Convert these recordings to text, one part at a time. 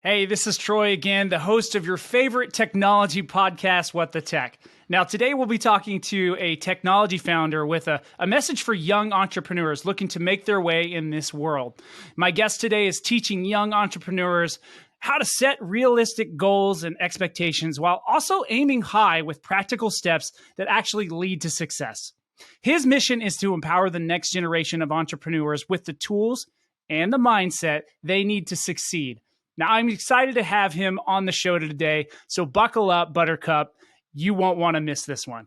Hey, this is Troy again, the host of your favorite technology podcast, What the Tech. Now, today we'll be talking to a technology founder with a message for young entrepreneurs looking to make their way in this world. My guest today is teaching young entrepreneurs how to set realistic goals and expectations while also aiming high with practical steps that actually lead to success. His mission is to empower the next generation of entrepreneurs with the tools and the mindset they need to succeed. Now, I'm excited to have him on the show today, so buckle up, Buttercup. You won't want to miss this one.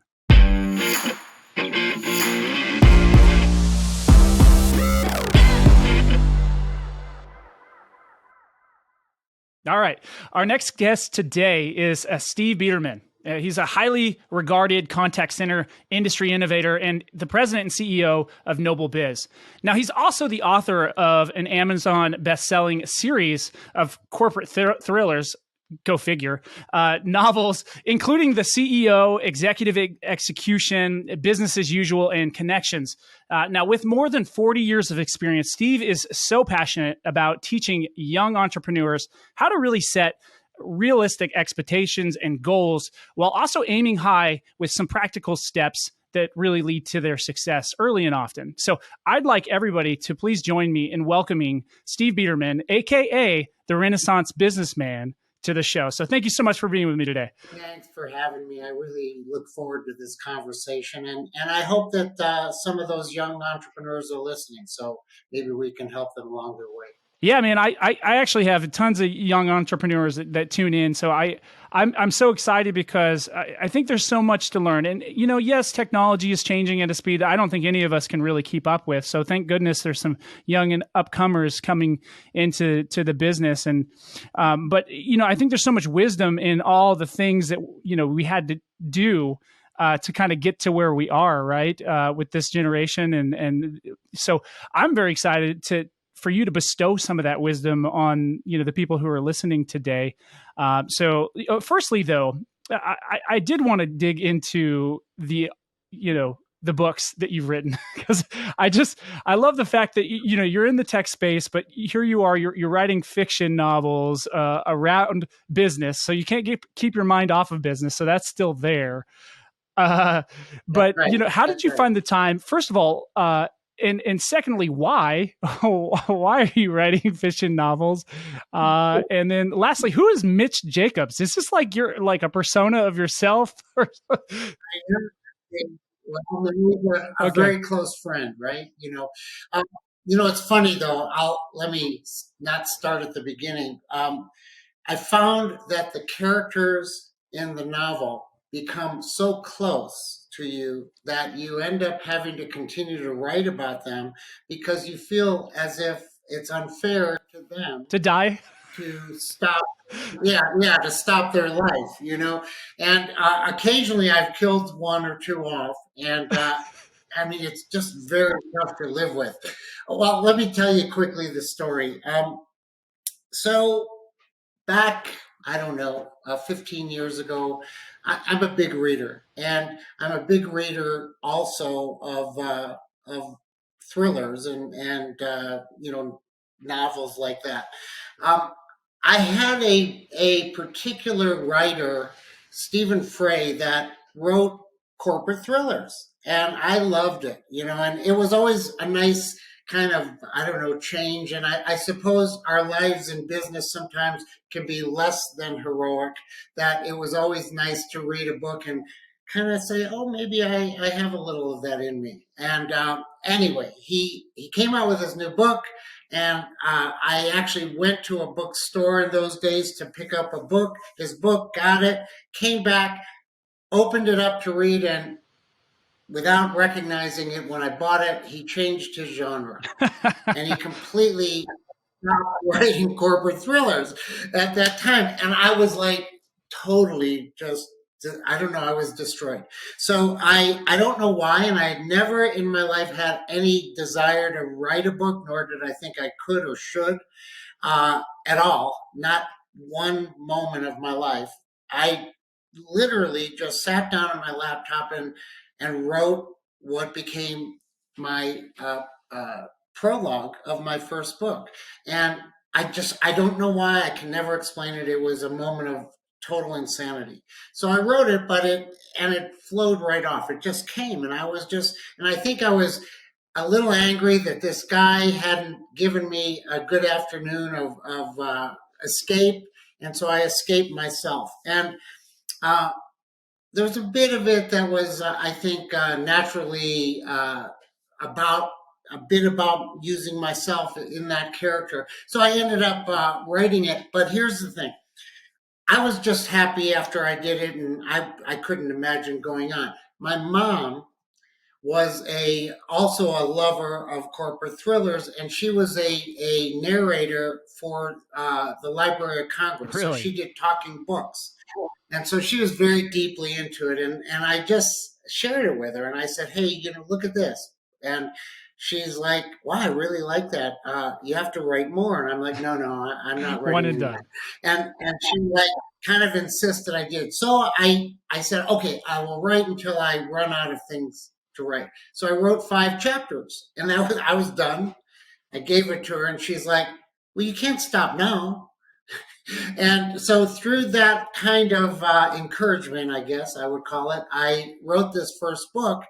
All right. Our next guest today is Steve Bederman. He's a highly regarded contact center industry innovator and the president and CEO of Noble Biz. Now, he's also the author of an Amazon best-selling series of corporate thrillers, go figure, novels, including The CEO, Executive Execution, Business as Usual, and Connections. Now, with more than 40 years of experience, Steve is so passionate about teaching young entrepreneurs how to really set realistic expectations and goals while also aiming high with some practical steps that really lead to their success early and often. So I'd like everybody to please join me in welcoming Steve Bederman, aka the Renaissance Businessman, to the show. So thank you so much for being with me today. Thanks for having me. I really look forward to this conversation, and I hope that some of those young entrepreneurs are listening, so maybe we can help them along their way. Yeah, man, I actually have tons of young entrepreneurs that tune in. So I'm so excited because I think there's so much to learn. And, you know, yes, technology is changing at a speed I don't think any of us can really keep up with. So thank goodness there's some young and upcomers coming into the business. And but, you know, I think there's so much wisdom in all the things that, you know, we had to do to kind of get to where we are, right, with this generation. And so I'm very excited for you to bestow some of that wisdom on, you know, the people who are listening today. So firstly, though, I did want to dig into the books that you've written, because I love the fact that, you know, you're in the tech space, but here you are, you're writing fiction novels around business. So you can't keep your mind off of business. So that's still there. But, right. You know, how did you find the time, first of all, and secondly, why? Why are you writing fiction novels? And then lastly, who is Mitch Jacobs? Is this like you're like a persona of yourself? Well, he's a very close friend, right? It's funny though. Let me not start at the beginning. I found that the characters in the novel become so close to you that you end up having to continue to write about them because you feel as if it's unfair to them to die, to stop. To stop their life, you know. And occasionally I've killed one or two off, and I mean, it's just very tough to live with. Well, let me tell you quickly the story. So back, I don't know, 15 years ago, I'm a big reader, and I'm a big reader also of thrillers and novels like that. I had a particular writer, Stephen Frey, that wrote corporate thrillers, and I loved it, you know, and it was always a nice kind of, I don't know, change. And I suppose our lives in business sometimes can be less than heroic, that it was always nice to read a book and kind of say, oh, maybe I have a little of that in me. And anyway, he came out with his new book, and I actually went to a bookstore in those days to pick up a book, his book, got it, came back, opened it up to read, and without recognizing it, when I bought it, he changed his genre. And he completely stopped writing corporate thrillers at that time. And I was like, totally just, I don't know, I was destroyed. So I don't know why, and I had never in my life had any desire to write a book, nor did I think I could or should at all. Not one moment of my life. I literally just sat down on my laptop and wrote what became my prologue of my first book. And I don't know why. I can never explain it. It was a moment of total insanity. So I wrote it, and it flowed right off. It just came, and I think I was a little angry that this guy hadn't given me a good afternoon of escape, and so I escaped myself. And uh, there's a bit of it that was, I think, naturally about a bit about using myself in that character. So I ended up writing it. But here's the thing: I was just happy after I did it, and I couldn't imagine going on. My mom was a also a lover of corporate thrillers, and she was a narrator for the Library of Congress. So Really? she did talking books. And so she was very deeply into it. And I just shared it with her. And I said, hey, look at this. And she's like, wow, I really like that. You have to write more. And I'm like, no, no, I'm not One writing and anymore. done. And she like kind of insisted I did. So I said, okay, I will write until I run out of things to write. So I wrote 5 chapters, and I was done. I gave it to her, and she's like, well, you can't stop now. And so, through that kind of encouragement, I guess I would call it, I wrote this first book.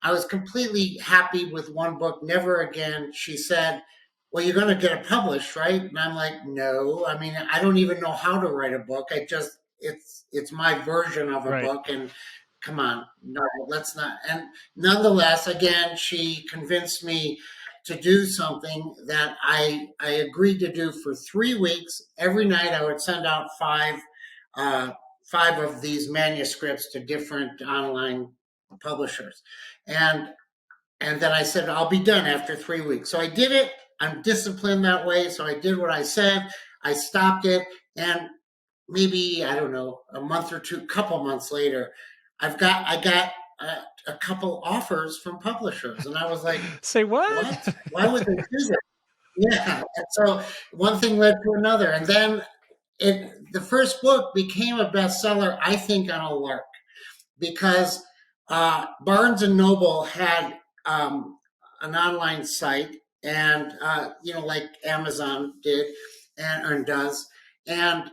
I was completely happy with one book. Never again. She said, well, you're going to get it published, right? And I'm like, no. I mean, I don't even know how to write a book. It's my version of a Right. book. And come on, no, let's not. And nonetheless, again, she convinced me to do something that I agreed to do for 3 weeks. Every night I would send out uh, five of these manuscripts to different online publishers. And and then I said, I'll be done after 3 weeks. So I did it. I'm disciplined that way. So I did what I said. I stopped it. And maybe, I don't know, a month or two, couple months later, I got a couple offers from publishers. And I was like, Say what? what? Why would they do that? Yeah. And so one thing led to another. And then the first book became a bestseller, I think, on a lark, because Barnes and Noble had an online site, and like Amazon did and does, and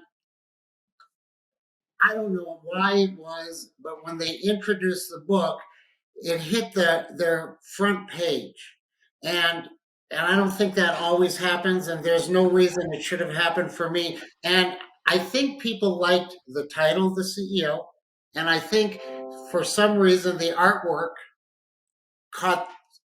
I don't know why it was, but when they introduced the book, it hit their front page, and I don't think that always happens, and there's no reason it should have happened for me. And I think people liked the title, The CEO, and I think for some reason the artwork caught,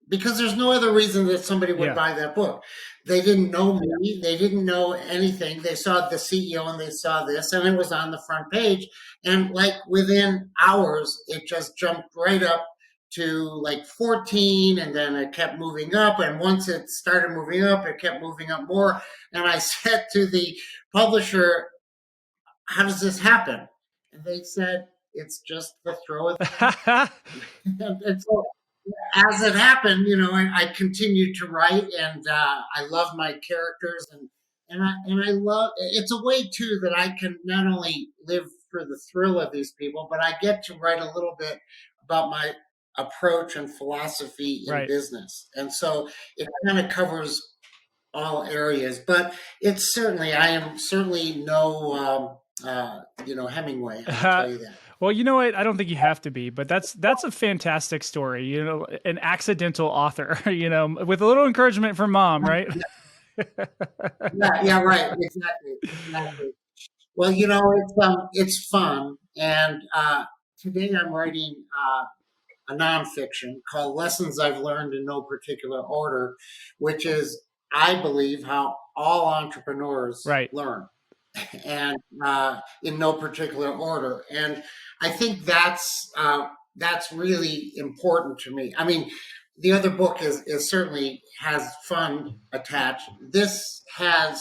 because there's no other reason that somebody would Yeah. buy that book. They didn't know me, they didn't know anything. They saw the CEO and they saw this, and it was on the front page. And like within hours, it just jumped right up to like 14, and then it kept moving up. And once it started moving up, it kept moving up more. And I said to the publisher, how does this happen? And they said, it's just the throw of and so as it happened, I continued to write, and I love my characters, and I love. It's a way too that I can not only live for the thrill of these people, but I get to write a little bit about my approach and philosophy in Right. business, and so it kind of covers all areas. But it's certainly, I am certainly no, Hemingway. I will tell you that. Well, you know what? I don't think you have to be, but that's a fantastic story. An accidental author. With a little encouragement from mom, right? Yeah, right, exactly, exactly. Well, it's fun, and today I'm writing a nonfiction called "Lessons I've Learned in No Particular Order," which is, I believe, how all entrepreneurs Right. learn, and in no particular order. And I think that's really important to me. I mean, the other book is certainly has fun attached. This has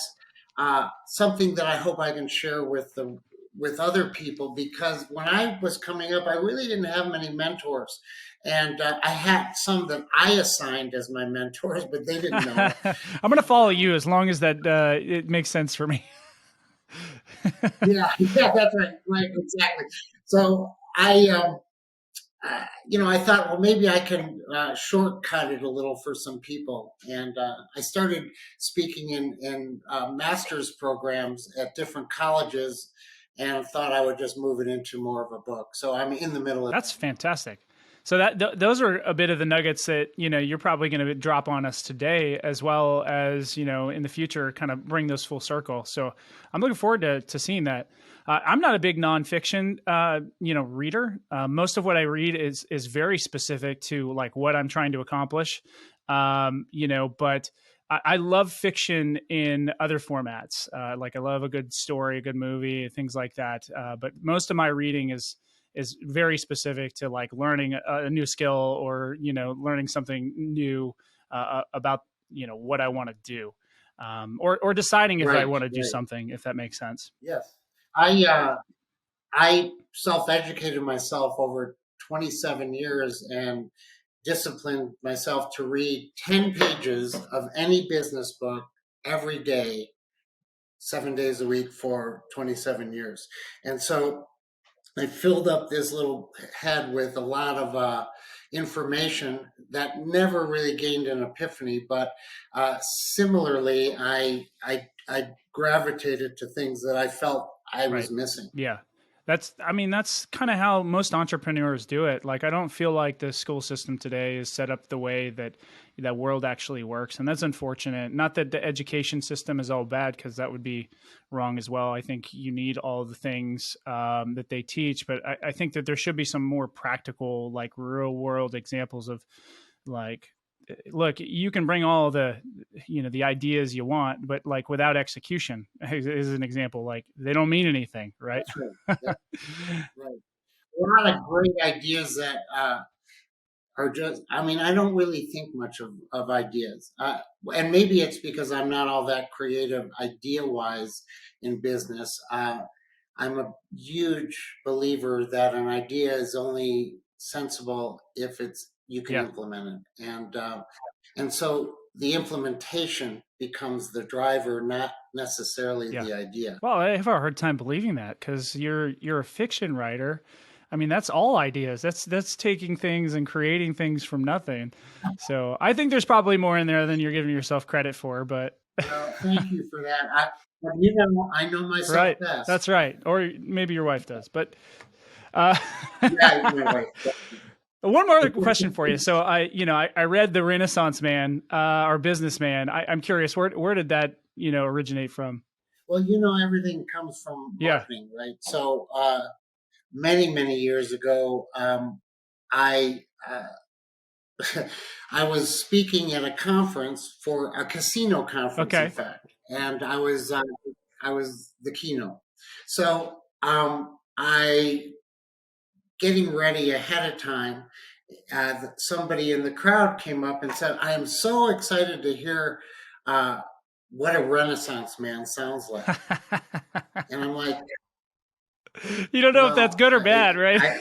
something that I hope I can share with other people, because when I was coming up, I really didn't have many mentors, and I had some that I assigned as my mentors, but they didn't know it. I'm going to follow you as long as that it makes sense for me. Yeah, yeah, that's right, right, exactly. So I I thought, well, maybe I can shortcut it a little for some people. And I started speaking in master's programs at different colleges and thought I would just move it into more of a book. So I'm in the middle of That's fantastic. So those are a bit of the nuggets that you're probably going to drop on us today, as well as in the future, kind of bring those full circle. So I'm looking forward to seeing that. I'm not a big nonfiction reader. Most of what I read is very specific to like what I'm trying to accomplish. But I love fiction in other formats. Like I love a good story, a good movie, things like that. But most of my reading is very specific to like learning a new skill, or learning something new about what I want to do, or deciding if I right, want to do right. something, if that makes sense. Yes. I self-educated myself over 27 years and disciplined myself to read 10 pages of any business book every day, 7 days a week for 27 years. And so I filled up this little head with a lot of information that never really gained an epiphany, but similarly, I gravitated to things that I felt I Right. was missing. Yeah. That's kind of how most entrepreneurs do it. Like, I don't feel like the school system today is set up the way that world actually works. And that's unfortunate. Not that the education system is all bad, because that would be wrong as well. I think you need all the things that they teach, but I think that there should be some more practical, like real world examples of like, look, you can bring all the ideas you want, but like without execution is an example, like they don't mean anything, right? That's right. That's right. A lot of great ideas that are just, I mean, I don't really think much of ideas. And maybe it's because I'm not all that creative idea wise in business. I'm a huge believer that an idea is only sensible if you can Yeah. implement it. And so the implementation becomes the driver, not necessarily Yeah. the idea. Well, I have a hard time believing that, because you're a fiction writer. I mean, that's all ideas. That's taking things and creating things from nothing. So I think there's probably more in there than you're giving yourself credit for, but Well, thank you for that. But I know myself right. best. That's right. Or maybe your wife does, but uh, Yeah, my wife. one more question for you. So I read The Renaissance Man, or Businessman. I'm curious, where did that, originate from? Well, everything comes from Yeah. marketing, right? So many, many years ago, I I was speaking at a conference, for a casino conference, in Okay. fact, and I was the keynote. So I getting ready ahead of time. Somebody in the crowd came up and said, "I am so excited to hear uh, what a Renaissance man sounds like." And I'm like, You don't know if that's well, good or bad, right? I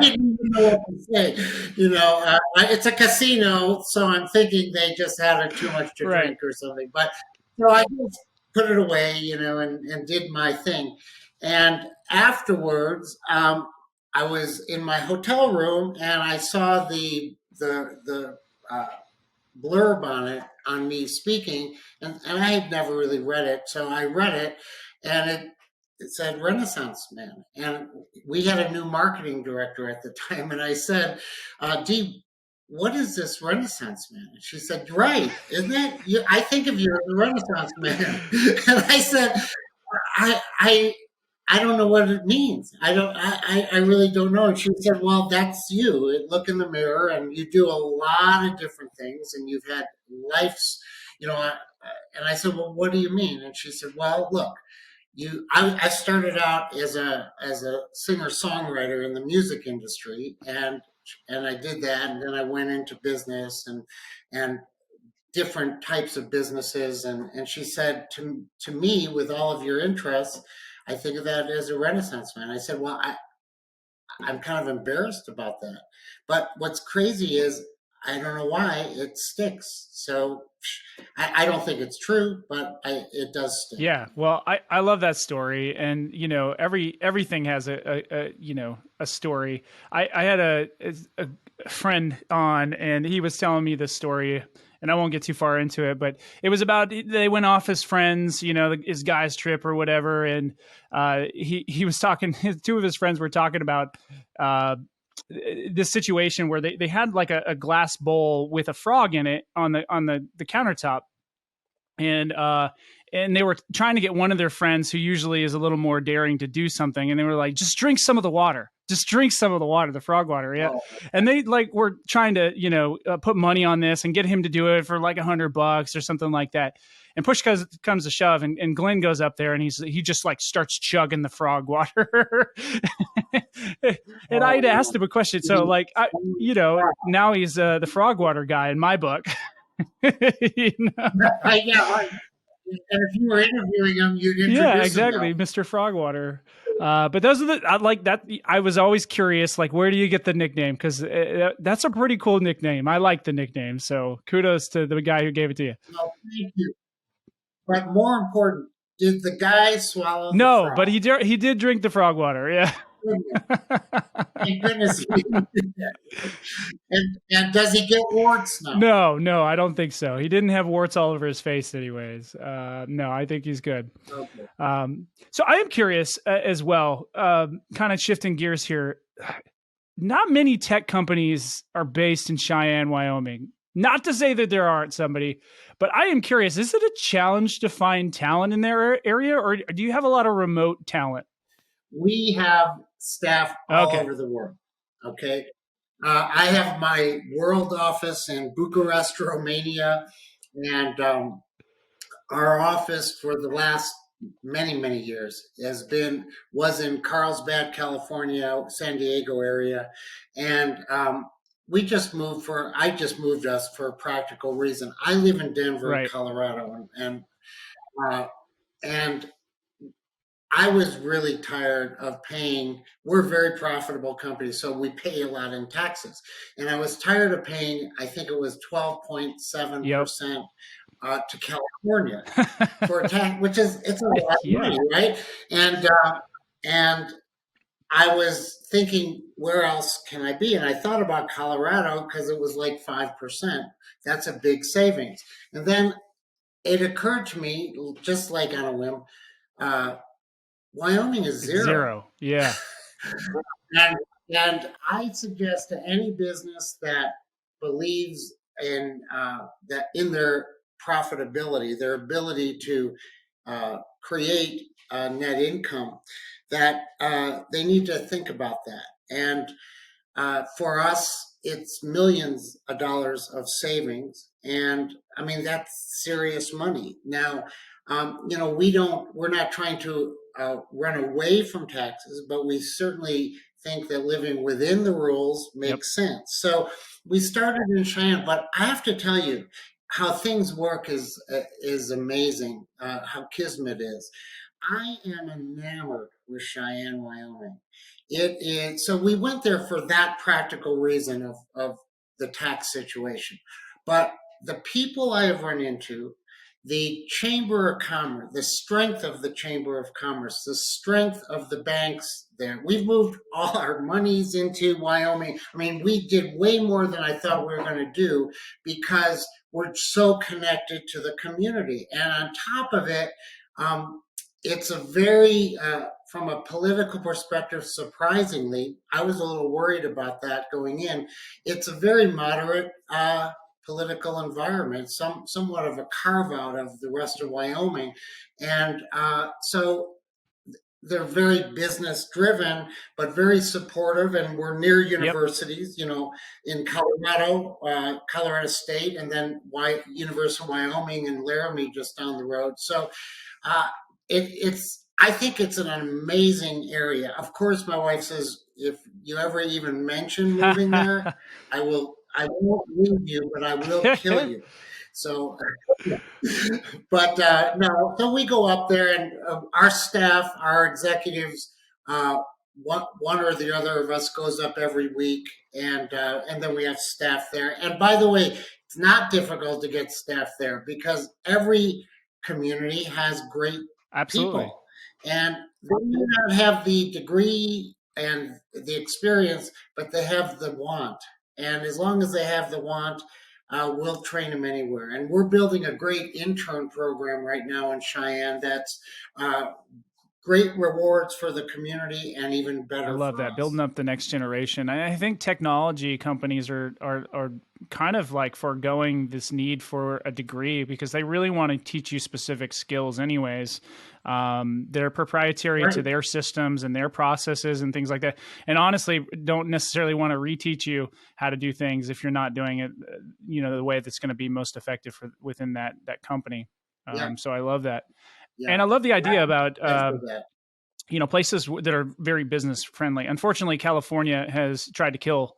didn't even know what to say. It's a casino, so I'm thinking they just had too much to Right. drink or something. But so I just put it away, and did my thing. And afterwards, I was in my hotel room and I saw the uh, blurb on it on me speaking, and I had never really read it, so I read it, and it said Renaissance Man, and we had a new marketing director at the time, and I said, "Dee, what is this Renaissance Man?" And she said, "Right, isn't it? I think of you as a Renaissance Man." And I said, I, I, I don't know what it means. I really don't know. And she said, "Well, that's you. Look in the mirror, and you do a lot of different things, and you've had life's, you know." And I said, "Well, what do you mean?" And she said, "Well, look, I started out as a singer songwriter in the music industry, and I did that, and then I went into business and different types of businesses." And she said to me, "With all of your interests, I think of that as a Renaissance man." I said, "Well, I'm kind of embarrassed about that. But what's crazy is I don't know why it sticks. So I don't think it's true, but it does stick. Yeah, well, I love that story, and everything has a story. I had a friend on, and he was telling me this story, and I won't get too far into it, but it was about they went off as friends, his guy's trip or whatever, and he was talking. Two of his friends were talking about this situation where they had like a glass bowl with a frog in it on the countertop, and they were trying to get one of their friends who usually is a little more daring to do something, and they were like, just drink some of the water, the frog water. Yeah. Oh, And they like were trying to put money on this and get him to do it for like $100 or something like that. And push comes to shove, and Glenn goes up there, and he just like starts chugging the frog water. And I'd asked him a question, so like now he's the frog water guy in my book. You know? yeah, right. And if you were interviewing him, you'd introduce Yeah, him exactly, now. Mr. Frogwater. But those are I like that. I was always curious, like, where do you get the nickname? Because that's a pretty cool nickname. I like the nickname. So kudos to the guy who gave it to you. Well, thank you. But more important, did the guy swallow the No, frog? but he did drink the frog water. Yeah. Thank goodness he did that. And does he get warts now? No, I don't think so. He didn't have warts all over his face, anyways. No, I think he's good. Okay. So I am curious as well, kind of shifting gears here. Not many tech companies are based in Cheyenne, Wyoming. Not to say that there aren't somebody, but I am curious, is it a challenge to find talent in their area, or do you have a lot of remote talent? We have staff all Okay. over the world. Okay. I have my world office in Bucharest, Romania, and our office for the last many years was in Carlsbad, California, San Diego area, and I just moved us for a practical reason. I live in Denver, Right. Colorado, uh, and I was really tired of paying. We're a very profitable company, so we pay a lot in taxes. And I was tired of paying, I think it was Yep. 12.7% to California for a tax, which is it's a lot of Yeah. money, right? And I was thinking, where else can I be? And I thought about Colorado because it was like 5%. That's a big savings. And then it occurred to me, just like on a whim, uh, Wyoming is It's zero. zero. Yeah. And, and I suggest to any business that believes in their profitability, their ability to create net income, that they need to think about that. And for us, it's millions of dollars of savings, and I mean that's serious money. Now, we're not trying to run away from taxes, but we certainly think that living within the rules Yep. makes sense. So we started in Cheyenne, but I have to tell you how things work is amazing. How kismet is. I am enamored with Cheyenne, Wyoming. It is so we went there for that practical reason of the tax situation. But the people I have run into, the Chamber of Commerce, the strength of the Chamber of Commerce, the strength of the banks there. We've moved all our monies into Wyoming. I mean, we did way more than I thought we were going to do because we're so connected to the community. And on top of it, um, it's a very, from a political perspective, surprisingly, I was a little worried about that going in. It's a very moderate political environment, somewhat of a carve out of the rest of Wyoming. And so they're very business driven, but very supportive. And we're near Yep. universities, in Colorado, Colorado State, and then University of Wyoming and Laramie just down the road. So uh, it's I think it's an amazing area. Of course, my wife says if you ever even mention moving there, I won't leave you, but I will kill you. So, but no. So we go up there, and our staff, our executives, one or the other of us goes up every week, and then we have staff there. And by the way, it's not difficult to get staff there because every community has great Absolutely. people, and they may not have the degree and the experience, but they have the want. And as long as they have the want, we'll train them anywhere. And we're building a great intern program right now in Cheyenne that's uh, great rewards for the community and even I better love for that, building us. up the next generation. I think technology companies are kind of like foregoing this need for a degree because they really want to teach you specific skills, anyways. They're proprietary to Right. their systems and their processes and things like that. And honestly, don't necessarily want to reteach you how to do things if you're not doing it, the way that's going to be most effective for within that company. Yeah. So I love that, Yeah. and I love the idea about I echo that. places that are very business friendly. Unfortunately, California has tried to kill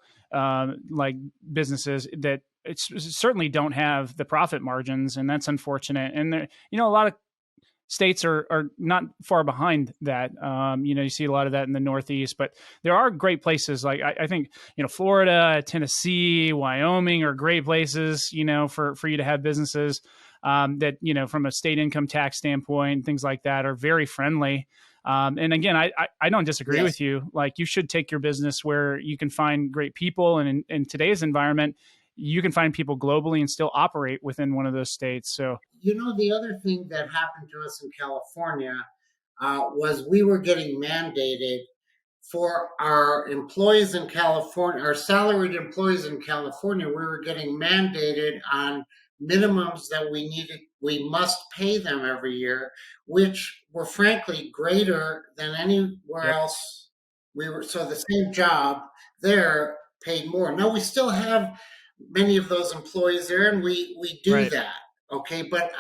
like businesses that certainly don't have the profit margins, and that's unfortunate. And there, a lot of states are not far behind that. You see a lot of that in the Northeast, but there are great places. Like I think Florida, Tennessee, Wyoming are great places. For you to have businesses that from a state income tax standpoint, things like that are very friendly. And again, I don't disagree Yes. with you. Like you should take your business where you can find great people, and in today's environment, you can find people globally and still operate within one of those states. So The other thing that happened to us in California was we were getting mandated for our employees in California, our salaried employees in California, we were getting mandated on minimums that we must pay them every year, which were frankly greater than anywhere yep, else. So the same job there paid more. Now we still have many of those employees there, and we do right, that. Okay, but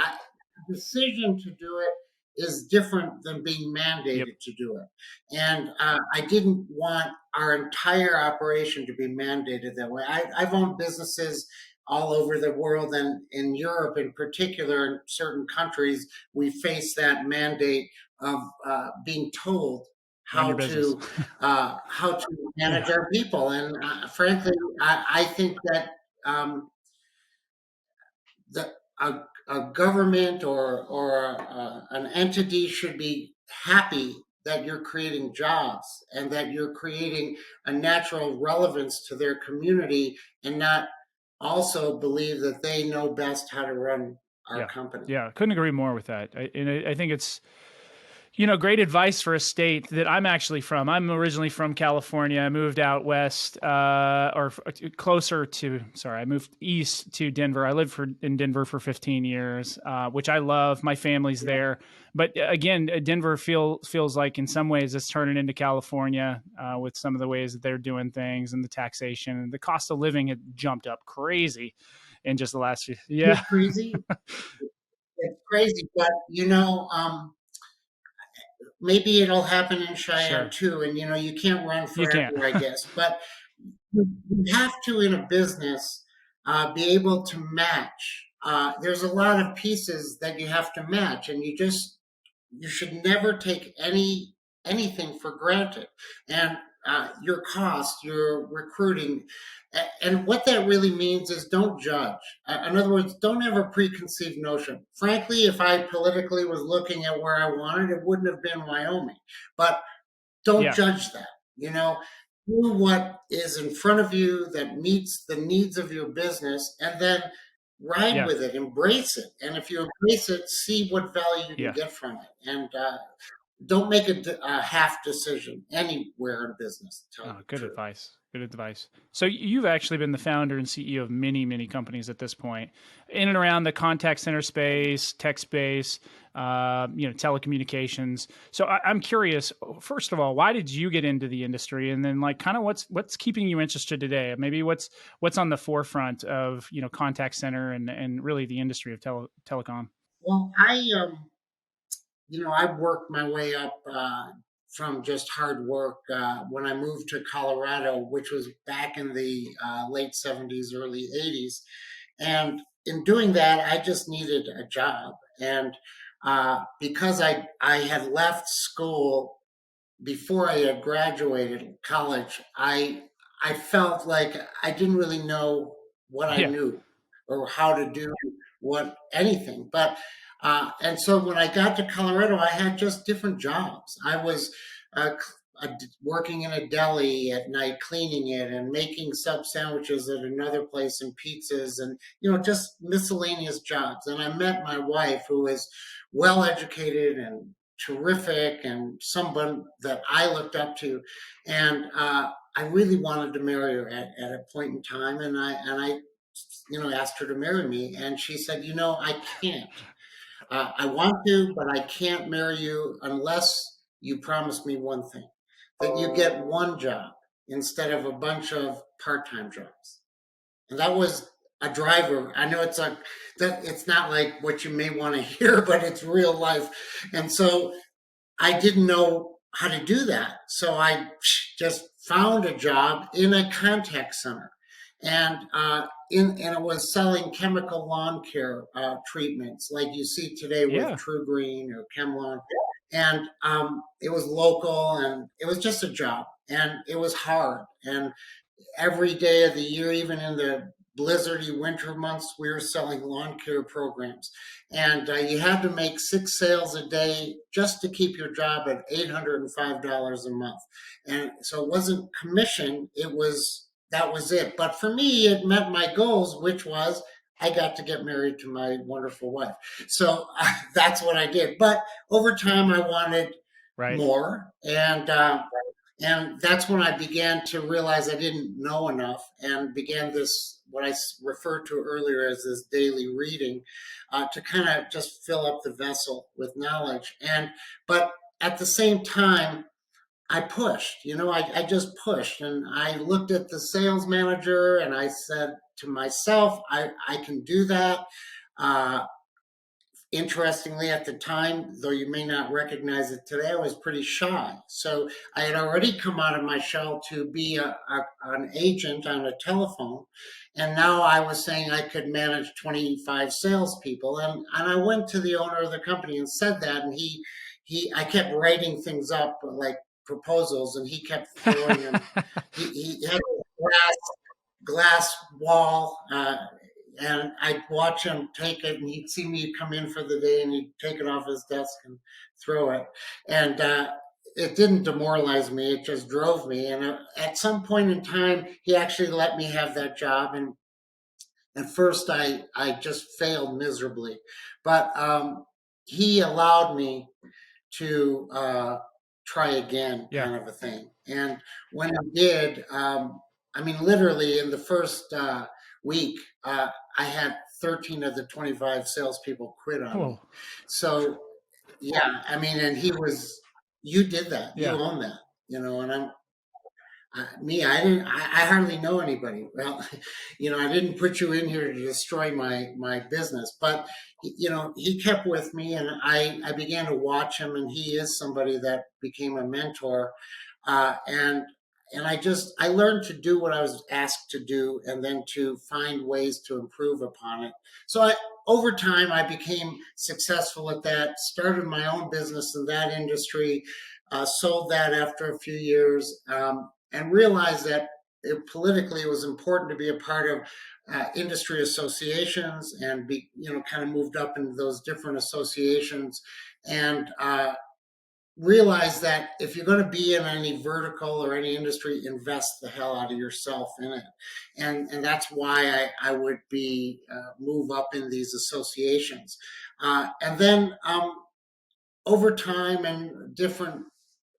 the decision to do it is different than being yep. mandated to do it. And I didn't want our entire operation to be mandated that way. I've owned businesses all over the world, and in Europe in particular, in certain countries, we face that mandate of being told Run your business. how to Yeah. manage our people. And frankly, I think that um, the a government or an entity should be happy that you're creating jobs and that you're creating a natural relevance to their community and not also believe that they know best how to run our Yeah. company. Yeah. Couldn't agree more with that. I think it's, great advice for a state that I'm actually from. I'm originally from California. I moved out west, closer to. Sorry, I moved east to Denver. I lived in Denver for 15 years, which I love. My family's Yeah. there, but again, Denver feels like in some ways it's turning into California with some of the ways that they're doing things and the taxation and the cost of living had jumped up crazy in just the last few. Yeah, It's crazy. It's crazy, but maybe it'll happen in Cheyenne sure. too. And you can't run You can't. forever, I guess. But you have to, in a business, be able to match. There's a lot of pieces that you have to match, and you should never take anything for granted. And your cost, your recruiting, and what that really means is don't judge. In other words, don't have a preconceived notion. Frankly, if I politically was looking at where I wanted, it wouldn't have been Wyoming. But don't Yeah, judge that. You know, do what is in front of you that meets the needs of your business, and then ride yeah, with it, embrace it. And if you embrace it, see what value you can yeah. get from it. And don't make a half decision anywhere in business, to tell you Oh, the good truth. advice. Good advice. So you've actually been the founder and CEO of many, many companies at this point, in and around the contact center space, tech space, telecommunications. So I'm curious. First of all, why did you get into the industry, and then like kind of what's keeping you interested today? Maybe what's on the forefront of contact center and really the industry of telecom. Well, I worked my way up from just hard work when I moved to Colorado, which was back in the late 70s, early 80s. And in doing that, I just needed a job. And because I had left school before I had graduated college, I felt like I didn't really know what I Yeah. knew or how to do what anything. But and so when I got to Colorado, I had just different jobs. I was working in a deli at night, cleaning it and making sub sandwiches at another place and pizzas and just miscellaneous jobs. And I met my wife, who is well educated and terrific and someone that I looked up to. And I really wanted to marry her at a point in time, and I asked her to marry me, and she said, I can't. I want to, but I can't marry you unless you promise me one thing, that you get one job instead of a bunch of part-time jobs. And that was a driver. I know it's not like what you may want to hear, but it's real life. And so I didn't know how to do that. So I just found a job in a contact center. And and it was selling chemical lawn care treatments like you see today with Yeah. True Green or ChemLawn. And it was local, and it was just a job, and it was hard. And every day of the year, even in the blizzardy winter months, we were selling lawn care programs. And you had to make 6 sales a day just to keep your job at $805 a month. And so it wasn't commission, that was it. But for me, it met my goals, which was I got to get married to my wonderful wife. So that's what I did. But over time, I wanted Right. more. And that's when I began to realize I didn't know enough, and began this, what I referred to earlier as this daily reading, to kind of just fill up the vessel with knowledge. But at the same time, I pushed, I just pushed, and I looked at the sales manager and I said to myself, I can do that. Uh, Interestingly, at the time, though you may not recognize it today, I was pretty shy. So I had already come out of my shell to be an agent on a telephone. And now I was saying I could manage 25 salespeople. And I went to the owner of the company and said that. And I kept writing things up like proposals, and he kept throwing them. He had a glass wall, and I'd watch him take it, and he'd see me come in for the day, and he'd take it off his desk and throw it. And it didn't demoralize me; it just drove me. And at some point in time, he actually let me have that job. And at first, I just failed miserably, but he allowed me to try again, Yeah. kind of a thing. And when I did, I mean, literally in the first week, I had 13 of the 25 salespeople quit on me. Oh. So, yeah, I mean, and you did that, you Yeah. own that, and I didn't. I hardly know anybody. Well, I didn't put you in here to destroy my business, but he kept with me, and I began to watch him, and he is somebody that became a mentor, and I learned to do what I was asked to do, and then to find ways to improve upon it. So over time, I became successful at that. Started my own business in that industry, sold that after a few years. And realized that politically it was important to be a part of industry associations, and kind of moved up into those different associations, and realized that if you're going to be in any vertical or any industry, invest the hell out of yourself in it. And that's why I would be move up in these associations. And then over time and different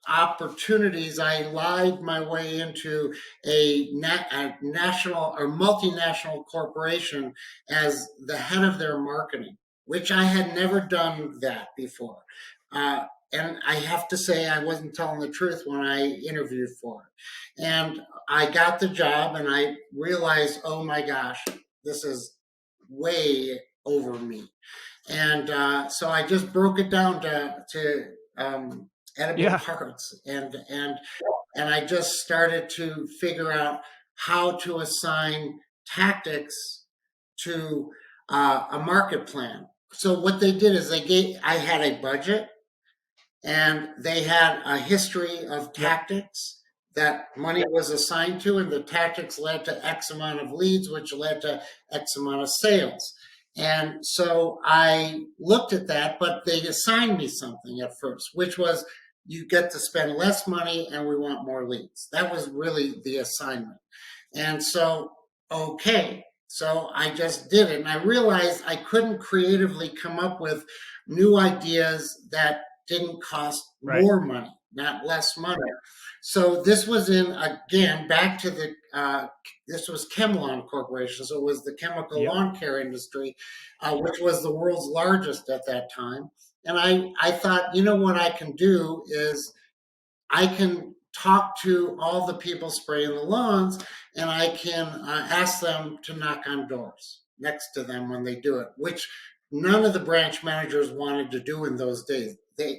opportunities, I lied my way into a national or multinational corporation as the head of their marketing, which I had never done that before. And I have to say, I wasn't telling the truth when I interviewed for it. And I got the job, and I realized, oh my gosh, this is way over me. And so I just broke it down to edible Yeah. parts, and I just started to figure out how to assign tactics to a market plan. So what they did is I had a budget, and they had a history of Yep. tactics that money was assigned to, and the tactics led to X amount of leads, which led to X amount of sales. And so I looked at that, but they assigned me something at first, which was you get to spend less money and we want more leads. That was really the assignment. And so, okay. So I just did it. And I realized I couldn't creatively come up with new ideas that didn't cost Right. more money, not less money. So this was in, again, back to the, this was 𝗔𝗯ance Corporation. So it was the chemical Yep. lawn care industry, which was the world's largest at that time. And I thought, you know what I can do is I can talk to all the people spraying the lawns, and I can ask them to knock on doors next to them when they do it, which none of the branch managers wanted to do in those days.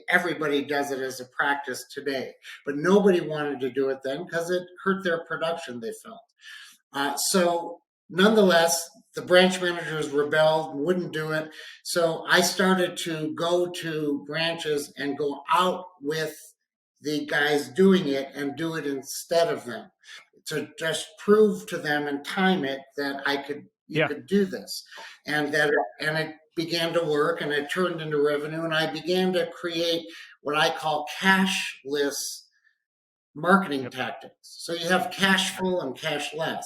Everybody does it as a practice today, but nobody wanted to do it then because it hurt their production, they felt. So nonetheless, the branch managers rebelled, wouldn't do it. So I started to go to branches and go out with the guys doing it and do it instead of them to just prove to them and time it that you Yeah. could do this, and it began to work, and it turned into revenue, and I began to create what I call cashless marketing Yep. tactics. So you have cashful and cashless.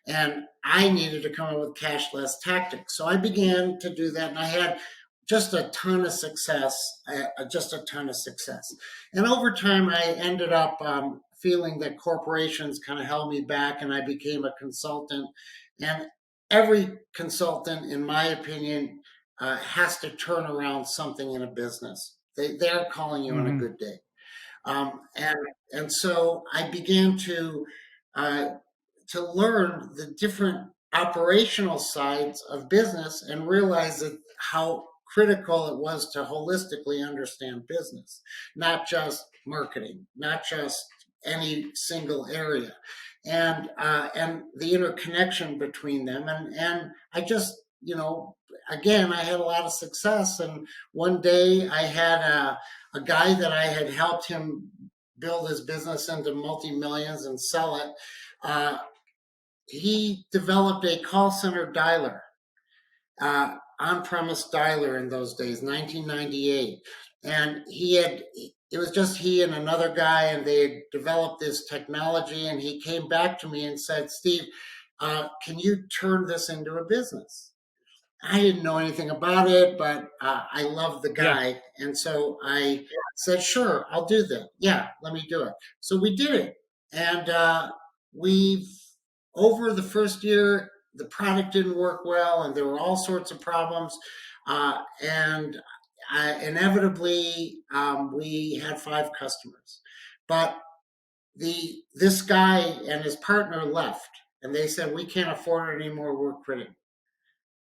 And I needed to come up with cashless tactics. So I began to do that, and I had just a ton of success, just a ton of success. And over time, I ended up feeling that corporations kind of held me back, and I became a consultant. And every consultant, in my opinion, has to turn around something in a business. They're calling you on a Hmm. good day. Um, and and so I began uh, to learn the different operational sides of business and realize that how critical it was to holistically understand business, not just marketing, not just any single area, and the interconnection between them. And I just, again, I had a lot of success. And one day I had a guy that I had helped him build his business into multi-millions and sell it. He developed a call center dialer, on-premise dialer in those days, 1998. And it was just he and another guy, and they had developed this technology. And he came back to me and said, Steve, can you turn this into a business? I didn't know anything about it, but I loved the Yeah. guy. And so I said, sure, I'll do that. Yeah, let me do it. So we did it. And we've, over the first year, the product didn't work well, and there were all sorts of problems. And inevitably, we had 5 customers. But this guy and his partner left, and they said, we can't afford it anymore. We're quitting.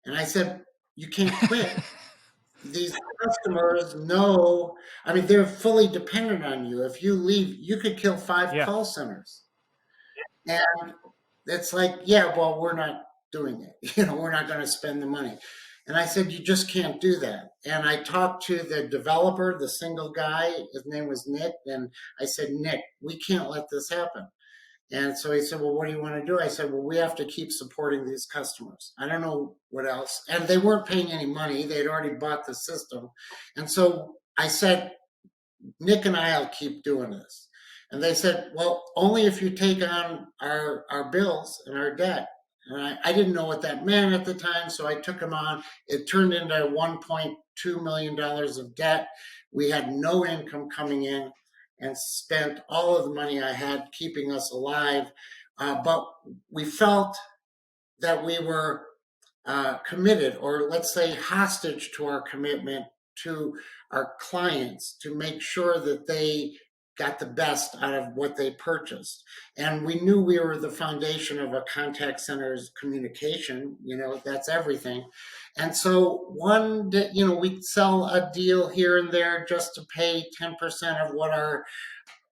And I said, you can't quit. These customers know, I mean, they're fully dependent on you. If you leave, you could kill 5 Yeah. call centers. And it's like, yeah, well, we're not doing it. We're not going to spend the money. And I said, you just can't do that. And I talked to the developer, the single guy, his name was Nick. And I said, Nick, we can't let this happen. And so he said, well, what do you want to do? I said, well, we have to keep supporting these customers. I don't know what else. And they weren't paying any money. They'd already bought the system. And so I said, Nick and I will keep doing this. And they said, well, only if you take on our bills and our debt. And I didn't know what that meant at the time, so I took them on. It turned into $1.2 million of debt. We had no income coming in, and spent all of the money I had keeping us alive. But we felt that we were committed, or let's say hostage to our commitment to our clients, to make sure that they got the best out of what they purchased. And we knew we were the foundation of a contact center's communication. That's everything. And so one day, we'd sell a deal here and there just to pay 10% of what our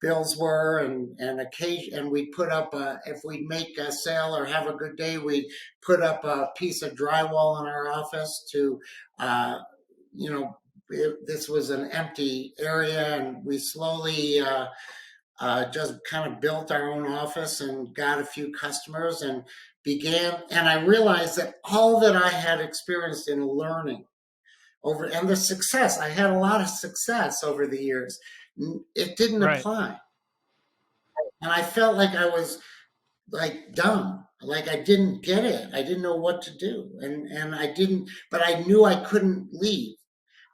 bills were, and we'd put up if we'd make a sale or have a good day, we'd put up a piece of drywall in our office to uh, you know this was an empty area, and we slowly just kind of built our own office and got a few customers and began. And I realized that all that I had experienced in learning over and the success, I had a lot of success over the years, it didn't Right. apply. And I felt like I was like dumb, like I didn't get it. I didn't know what to do. And I didn't, but I knew I couldn't leave.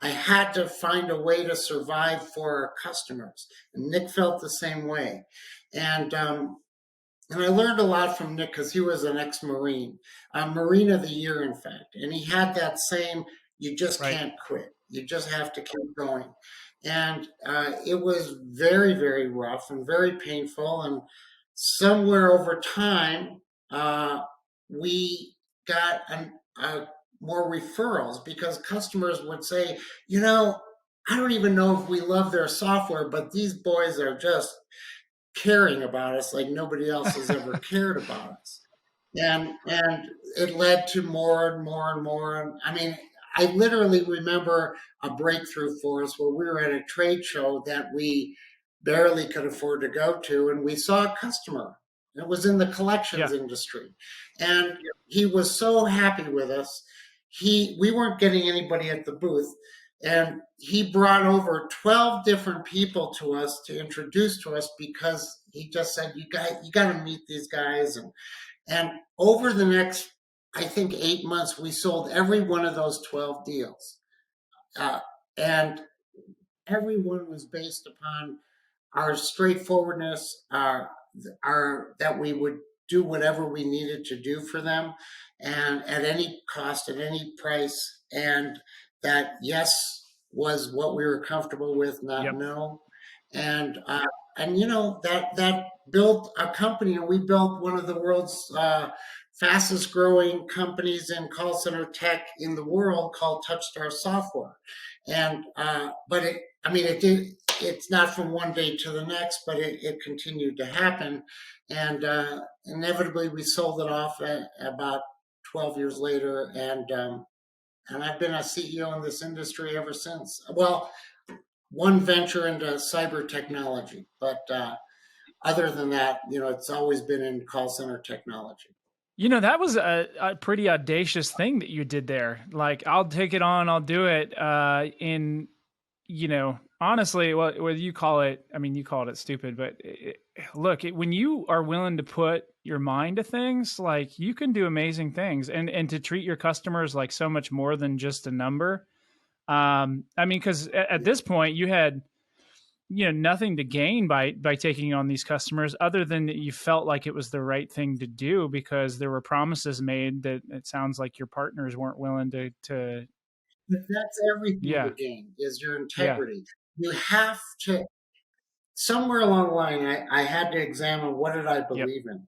I had to find a way to survive for our customers. And Nick felt the same way. And and I learned a lot from Nick because he was an ex-Marine, Marine of the Year, in fact. And he had that same, you just Right. can't quit. You just have to keep going. And it was very, very rough and very painful. And somewhere over time, we got more referrals because customers would say, you know, I don't even know if we love their software, but these boys are just caring about us like nobody else has ever cared about us. And it led to more and more and more. I mean, I literally remember a breakthrough for us where we were at a trade show that we barely could afford to go to, and we saw a customer. It was in the collections Yeah. industry, and he was so happy with us. We weren't getting anybody at the booth, and he brought over 12 different people to us to introduce to us because he just said, you got to meet these guys. And over the next, I think, 8 months, we sold every one of those 12 deals. Uh, and every one was based upon our straightforwardness, our that we would do whatever we needed to do for them, and at any cost, at any price, and that yes was what we were comfortable with, not Yep. no, and you know that built a company, and we built one of the world's fastest growing companies in call center tech in the world called Touchstar Software, and but it, I mean, it did. It's not from one day to the next, but it continued to happen, and inevitably we sold it off about 12 years later, and I've been a CEO in this industry ever since. Well, one venture into cyber technology, but other than that, you know, it's always been in call center technology. That was a pretty audacious thing that you did there. Like, I'll take it on, I'll do it. Honestly, whether you call it, I mean, you called it stupid, but look, when you are willing to put your mind to things, like, you can do amazing things, and to treat your customers like so much more than just a number. I mean, because at this point you had, nothing to gain by taking on these customers other than that you felt like it was the right thing to do because there were promises made that it sounds like your partners weren't willing to. But that's everything to Yeah. gain is your Yeah. integrity. You have to, somewhere along the line, I had to examine what did I Yep. believe in.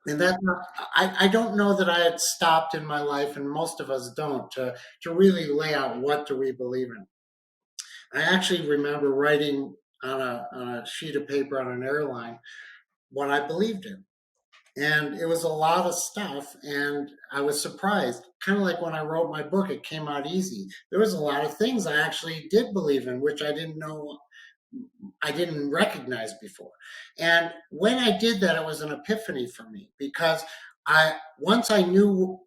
And that's not, I don't know that I had stopped in my life, and most of us don't, to really lay out what do we believe in. I actually remember writing on a sheet of paper on an airline what I believed in. And it was a lot of stuff, and I was surprised. Kind of like when I wrote my book, it came out easy. There was a lot of things I actually did believe in, which I didn't know, I didn't recognize before. And when I did that, it was an epiphany for me because once I knew,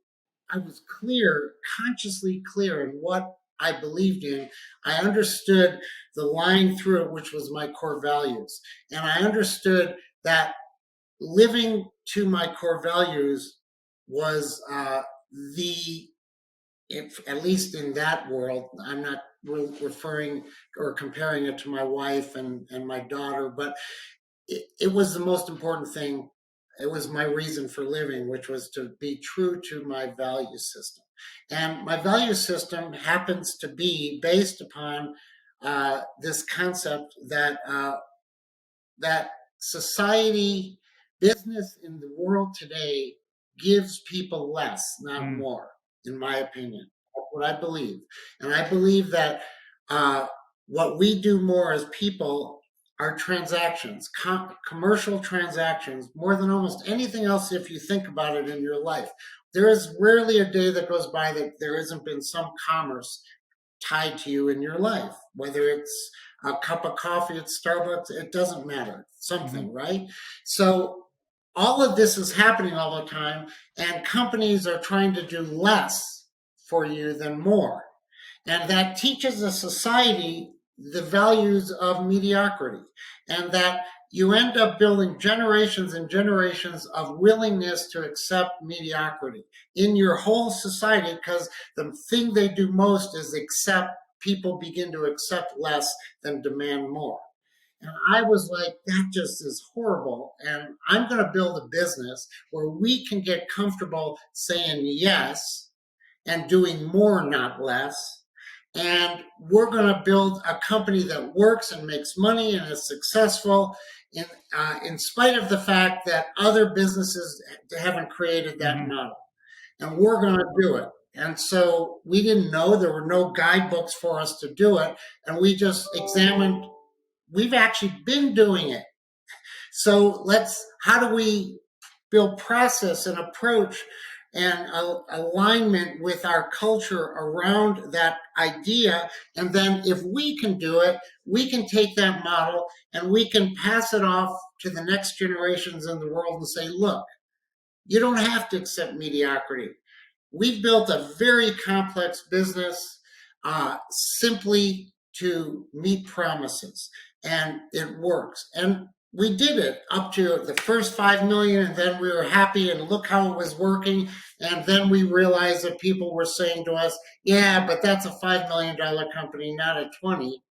I was clear, consciously clear in what I believed in. I understood the line through it, which was my core values. And I understood that living to my core values was the, if, at least in that world, I'm not referring or comparing it to my wife and my daughter, but it was the most important thing. It was my reason for living, which was to be true to my value system. And my value system happens to be based upon this concept that society, business in the world today gives people less, not Mm. more, in my opinion. That's what I believe. And I believe that uh, what we do more as people are transactions, commercial transactions, more than almost anything else if you think about it in your life. There is rarely a day that goes by that there hasn't been some commerce tied to you in your life, whether it's a cup of coffee at Starbucks, it doesn't matter, Hmm. something, right? So all of this is happening all the time, and companies are trying to do less for you than more. And that teaches a society the values of mediocrity, and that you end up building generations and generations of willingness to accept mediocrity in your whole society, because the thing they do most is accept, people begin to accept less than demand more. And I was like, that just is horrible. And I'm going to build a business where we can get comfortable saying yes and doing more, not less. And we're going to build a company that works and makes money and is successful in spite of the fact that other businesses haven't created that Hmm. model. And we're going to do it. And so we didn't know, there were no guidebooks for us to do it. And we just examined, we've actually been doing it. So how do we build process and approach and alignment with our culture around that idea? And then if we can do it, we can take that model and we can pass it off to the next generations in the world and say, look, you don't have to accept mediocrity. We've built a very complex business simply to meet promises, and it works. And we did it up to the first 5 million, and then we were happy, and look how it was working. And then we realized that people were saying to us, yeah, but that's a $5 million company, not a 20.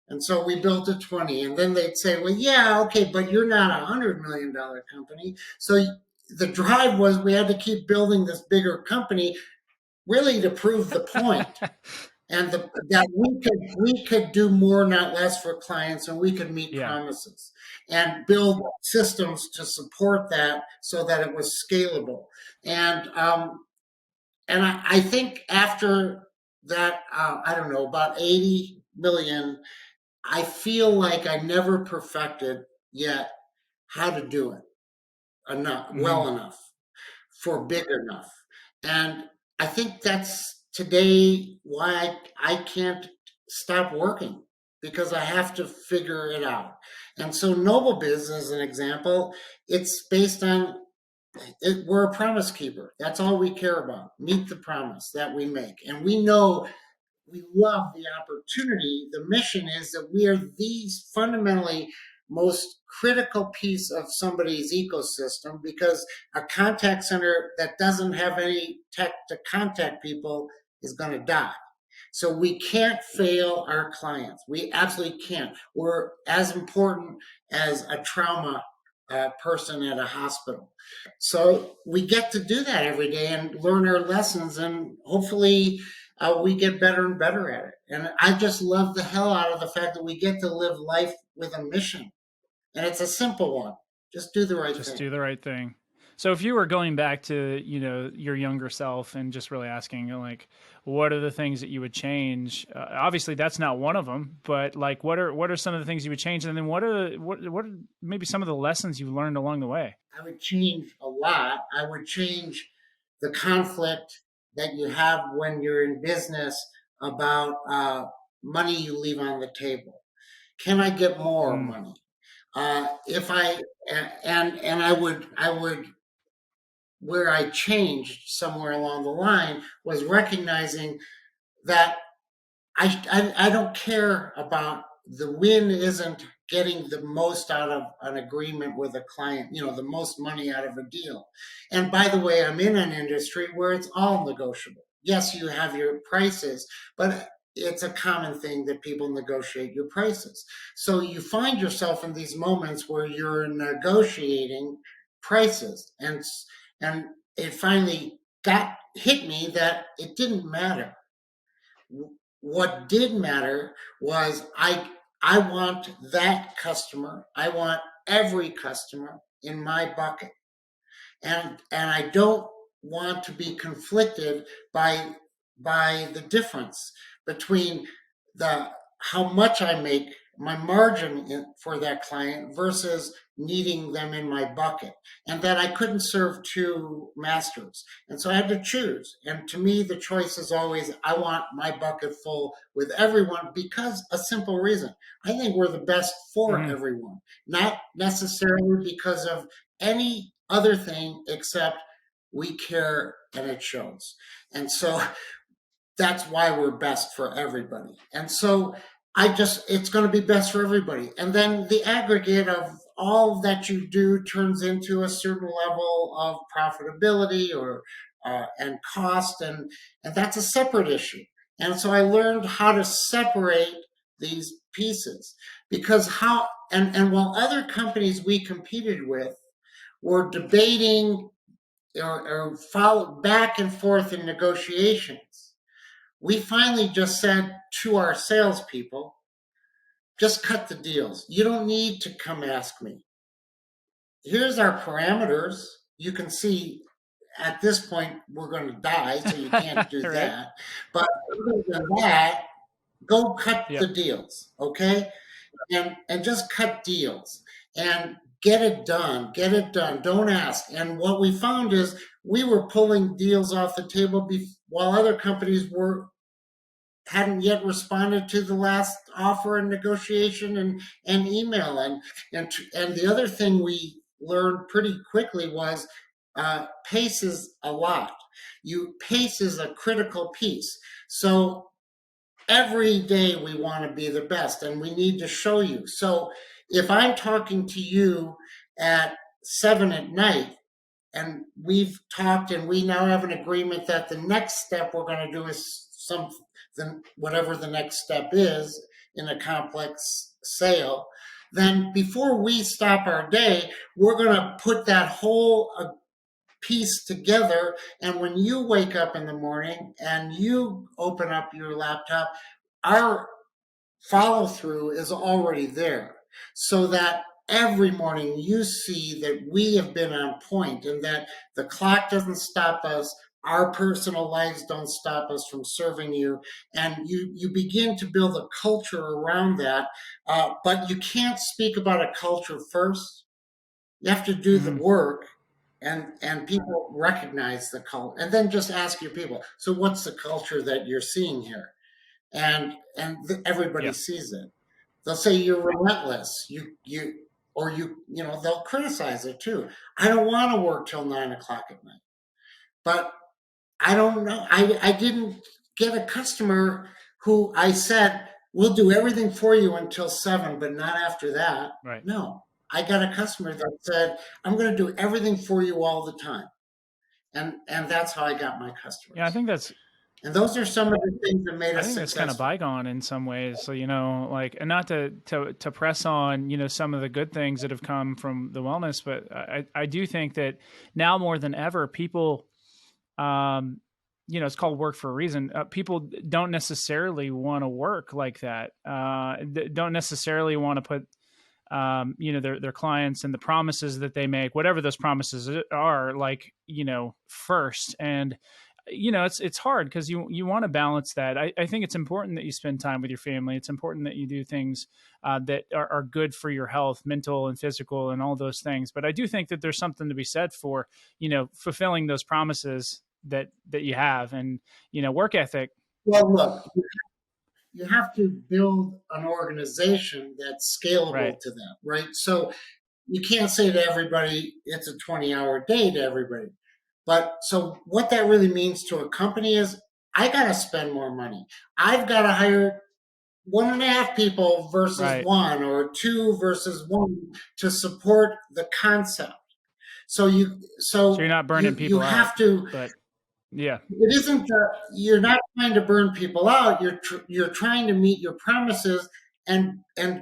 And so we built a 20. And then they'd say, well, yeah, okay, but you're not $100 million company. So the drive was, we had to keep building this bigger company, really to prove the point, and that we could do more, not less, for clients, and we could meet Yeah. promises and build systems to support that so that it was scalable. And I think after that, I don't know, about 80 million, I feel like I never perfected yet how to do it enough, Hmm. well enough, for big enough. And I think that's today why I can't stop working, because I have to figure it out. And so Noble Biz, as an example, it's based on we're a promise keeper. That's all we care about. Meet the promise that we make. And we know, we love the opportunity. The mission is that we are the fundamentally most critical piece of somebody's ecosystem, because a contact center that doesn't have any tech to contact people is going to die. So we can't fail our clients. We absolutely can't. We're as important as a trauma person at a hospital. So we get to do that every day and learn our lessons, and hopefully we get better and better at it. And I just love the hell out of the fact that we get to live life with a mission. And it's a simple one. Just do the right Just thing. do the right thing. So if you were going back to, your younger self and just really asking, like, what are the things that you would change? Obviously, that's not one of them, but like, what are some of the things you would change? And then what are maybe some of the lessons you learned along the way? I would change a lot. I would change the conflict that you have when you're in business about money you leave on the table. Can I get more Mm, money? If I and I would where I changed somewhere along the line was recognizing that I don't care about the win, isn't getting the most out of an agreement with a client, the most money out of a deal. And by the way, I'm in an industry where it's all negotiable. Yes, you have your prices, but it's a common thing that people negotiate your prices. So you find yourself in these moments where you're negotiating prices, and it finally got hit me that it didn't matter. What did matter was I want that customer. I want every customer in my bucket. And I don't want to be conflicted by the difference between the how much I make my margin for that client versus needing them in my bucket, and that I couldn't serve two masters. And so I had to choose. And to me, the choice is always, I want my bucket full with everyone, because a simple reason. I think we're the best for Mhm. everyone, not necessarily because of any other thing except we care and it shows. And so that's why we're best for everybody. And so it's going to be best for everybody. And then the aggregate of all that you do turns into a certain level of profitability or and cost, and that's a separate issue. And so I learned how to separate these pieces, because and while other companies we competed with were debating or follow back and forth in negotiations, we finally just said to our salespeople, just cut the deals. You don't need to come ask me. Here's our parameters. You can see at this point we're going to die, so you can't do Right. that. But other than that, go cut Yep. the deals, okay? And just cut deals and get it done. Get it done. Don't ask. And what we found is we were pulling deals off the table while other companies hadn't yet responded to the last offer and negotiation and email. And the other thing we learned pretty quickly was pace is a lot. Pace is a critical piece. So every day we want to be the best, and we need to show you. So if I'm talking to you at 7 at night, and we've talked and we now have an agreement that the next step we're going to do is something, whatever the next step is in a complex sale, then before we stop our day, we're going to put that whole piece together. And when you wake up in the morning and you open up your laptop, our follow through is already there, so that every morning you see that we have been on point and that the clock doesn't stop us, our personal lives don't stop us from serving you, and you begin to build a culture around that. But you can't speak about a culture first. You have to do the Mhm. work, and people recognize the culture, and then just ask your people, so what's the culture that you're seeing here? And everybody Yeah. sees it. They'll say you're relentless. They'll criticize it too. I don't want to work till 9 o'clock at night, but I don't know. I didn't get a customer who I said we'll do everything for you until 7, but not after that. Right. No, I got a customer that said I'm going to do everything for you all the time, and that's how I got my Yeah, customers. And those are some of the things that made I us think that's kind of successful. bygone in some ways. So, like, and not to press on, some of the good things that have come from the wellness, but I do think that now more than ever, people, um, it's called work for a reason. People don't necessarily want to work like that. Don't necessarily want to put, their clients and the promises that they make, whatever those promises are, like, first. And it's hard because you want to balance that. I think it's important that you spend time with your family. It's important that you do things that are good for your health, mental and physical, and all those things. But I do think that there's something to be said for fulfilling those promises that you have, and work ethic. Well, look, you have to build an organization that's Right. scalable to that, right? So you can't say to everybody it's a 20-hour day to everybody. But so what that really means to a company is I got to spend more money. I've got to hire 1.5 people versus Right. one, or two versus one, to support the concept. So you So you're so not you burning you people out, have to. but yeah. It isn't. You're not trying to burn people out. You're trying to meet your promises, and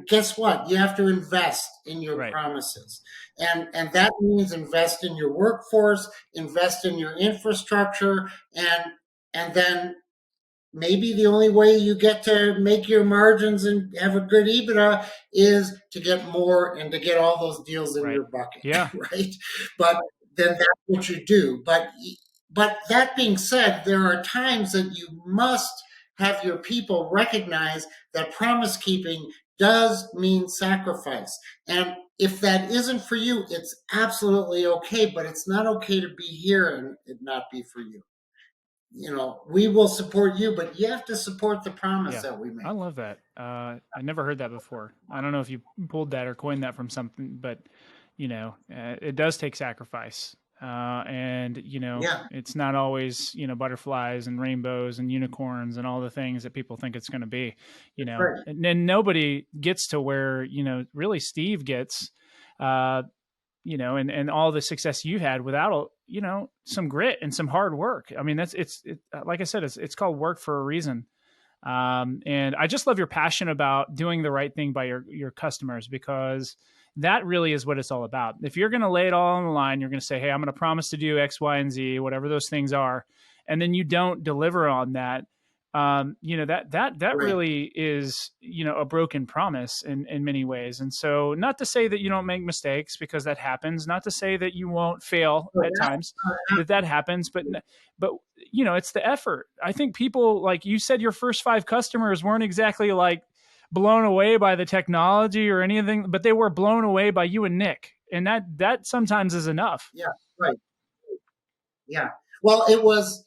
guess what? You have to invest in your Right. promises, and that means invest in your workforce, invest in your infrastructure, and then maybe the only way you get to make your margins and have a good EBITDA is to get more and to get all those deals in Right. your bucket, Yeah. right? But then that's what you do. But that being said, there are times that you must have your people recognize that promise keeping does mean sacrifice. And if that isn't for you, it's absolutely okay, but it's not okay to be here and it not be for you. We will support you, but you have to support the promise Yeah, that we I make. love that. I never heard that before. I don't know if you pulled that or coined that from something, but it does take sacrifice. And Yeah, it's not always butterflies and rainbows and unicorns and all the things that people think it's going to be. that's right. And then nobody gets to where really Steve gets. Uh, and all the success you had without some grit and some hard work. I mean, like I said, it's called work for a reason. And I just love your passion about doing the right thing by your customers, because that really is what it's all about. If you're going to lay it all on the line, you're going to say, hey, I'm going to promise to do X, Y, and Z, whatever those things are. And then you don't deliver on that. That Right. really is, a broken promise in many ways. And so, not to say that you don't make mistakes, because that happens, not to say that you won't fail So at times, that, that happens, but it's the effort. I think people, like you said, your first 5 customers weren't exactly like blown away by the technology or anything, but they were blown away by you and Nick. And that sometimes is enough. yeah, right. Yeah. Well, it was,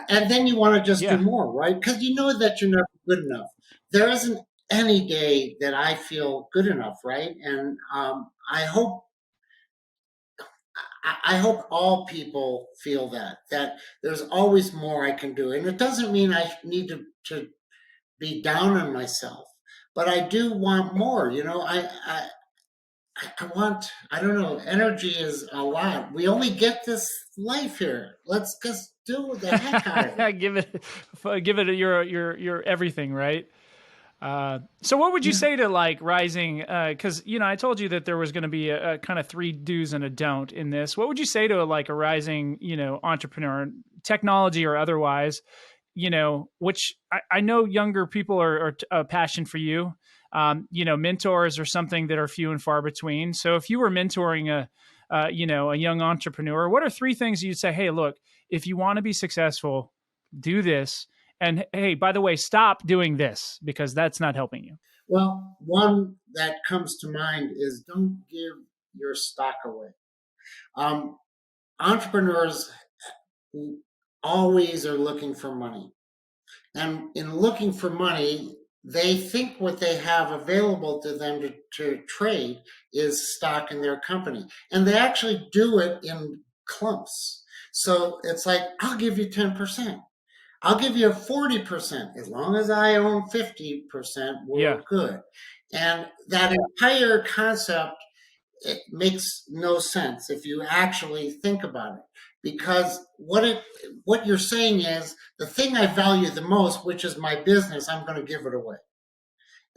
and then you want to just do Yeah. more, right? Because you know that you're never good enough. There isn't any day that I feel good enough, right? And I hope all people feel that there's always more I can do, and it doesn't mean I need to be down on myself, but I do want more. I want, I don't know, energy is a lot. We only get this life here. Let's just do the heck out of it. give it give it your everything, right? So what would you Yeah. say to like rising? Because I told you that there was going to be a kind of 3 do's and a don't in this. What would you say to like a rising entrepreneur, technology or otherwise? Which I know younger people are a passion for you. Mentors are something that are few and far between. So if you were mentoring a young entrepreneur, what are 3 things you'd say? Hey, look, if you want to be successful, do this. And hey, by the way, stop doing this because that's not helping you. Well, one that comes to mind is don't give your stock away. Um, Entrepreneurs always are looking for money. And in looking for money, they think what they have available to them to trade is stock in their company. And they actually do it in clumps. So it's like, I'll give you 10%. I'll give you 40%. As long as I own 50%, Yeah. we're good. And that entire concept, it makes no sense if you actually think about it, because what you're saying is the thing I value the most, which is my business, I'm going to give it away.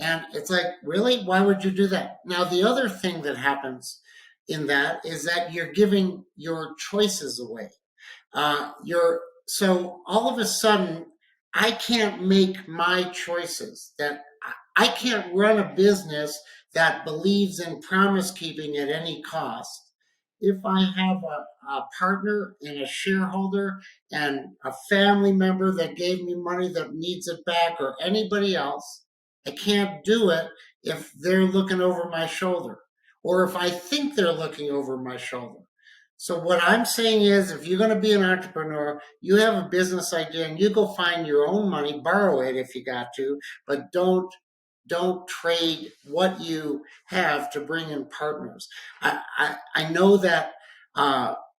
And it's like, really, why would you do that? Now the other thing that happens in that is that you're giving your choices away. You're So all of a sudden I can't make my choices. That I can't run a business that believes in promise keeping at any cost. If I have a partner and a shareholder and a family member that gave me money that needs it back, or anybody else, I can't do it if they're looking over my shoulder, or if I think they're looking over my shoulder. So what I'm saying is, if you're going to be an entrepreneur, you have a business idea and you go find your own money, borrow it if you got to, but don't trade what you have to bring in partners. I know that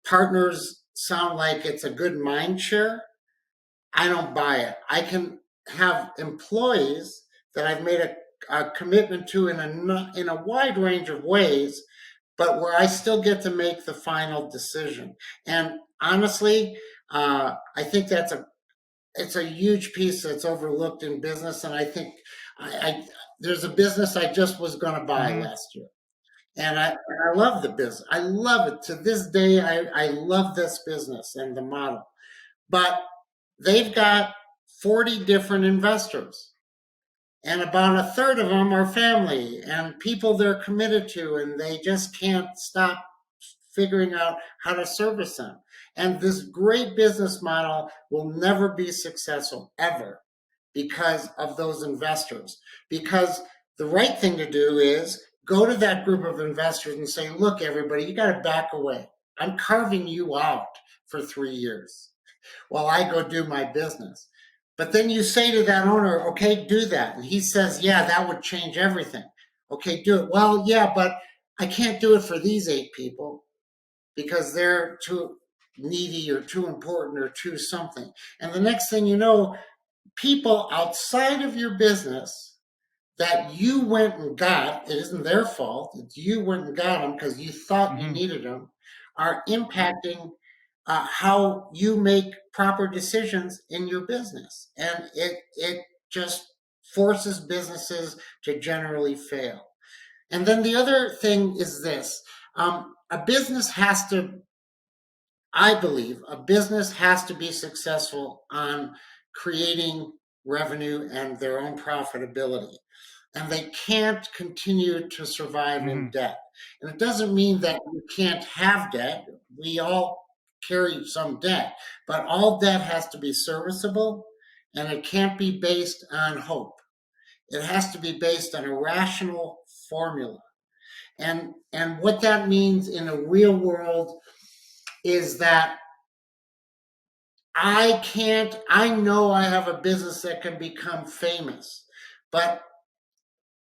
partners sound like it's a good mind share. I don't buy it. I can have employees that I've made a commitment to in a wide range of ways, but where I still get to make the final decision. And honestly, I think it's a huge piece that's overlooked in business. And I think I there's a business I just was going to buy Mm-hmm. last year, and I love the business. I love it to this day. I love this business and the model, but they've got 40 different investors, and about a third of them are family and people they're committed to, and they just can't stop figuring out how to service them. And this great business model will never be successful ever because of those investors. Because The right thing to do is go to that group of investors and say, look, everybody, you got to back away. I'm carving you out for 3 years while I go do my business. But then you say to that owner, okay, do that. And he says, yeah, that would change everything. Okay, do it. Well, yeah, but I can't do it for these 8 people because they're too needy or too important or too something. And the next thing you know, people outside of your business that you went and got, it isn't their fault, it's you went and got them because you thought you Hmm. needed them, are impacting how you make proper decisions in your business. And it just forces businesses to generally fail. And then the other thing is this, a business has to, I believe, a business has to be successful on creating revenue and their own profitability. And they can't continue to survive in Hmm. debt. And it doesn't mean that you can't have debt. We all carry some debt, but all debt has to be serviceable and it can't be based on hope. It has to be based on a rational formula. And what that means in a real world is that I know I have a business that can become famous, but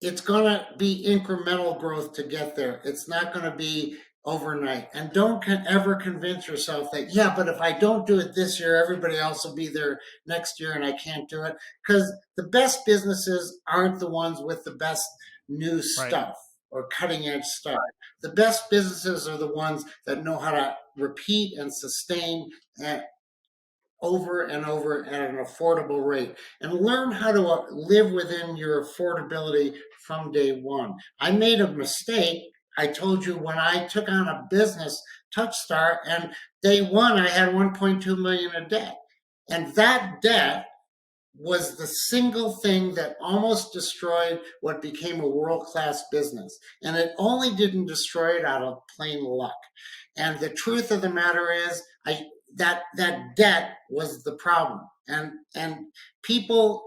it's going to be incremental growth to get there. It's not going to be overnight. And don't ever convince yourself that, yeah, but if I don't do it this year, everybody else will be there next year and I can't do it. Because the best businesses aren't the ones with the best new Right. stuff or cutting edge stuff. The best businesses are the ones that know how to repeat and sustain and over and over at an affordable rate and learn how to live within your affordability from day one. I made a mistake. I told you when I took on a business, Touchstar, and day one I had 1.2 million in debt. And that debt was the single thing that almost destroyed what became a world-class business. And it only didn't destroy it out of plain luck. And the truth of the matter is, that debt was the problem. And people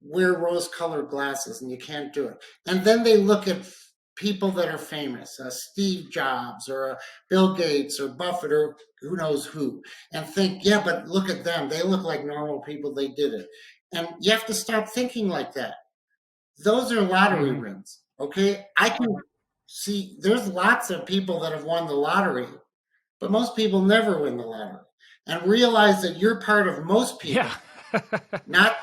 wear rose-colored glasses, and you can't do it. And then they look at people that are famous, Steve Jobs or Bill Gates or Buffett or who knows who, and think, yeah, but look at them. They look like normal people. They did it. And you have to stop thinking like that. Those are lottery Hmm. wins. Okay. I can see there's lots of people that have won the lottery, but most people never win the lottery. And realize that you're part of most Yeah. people, not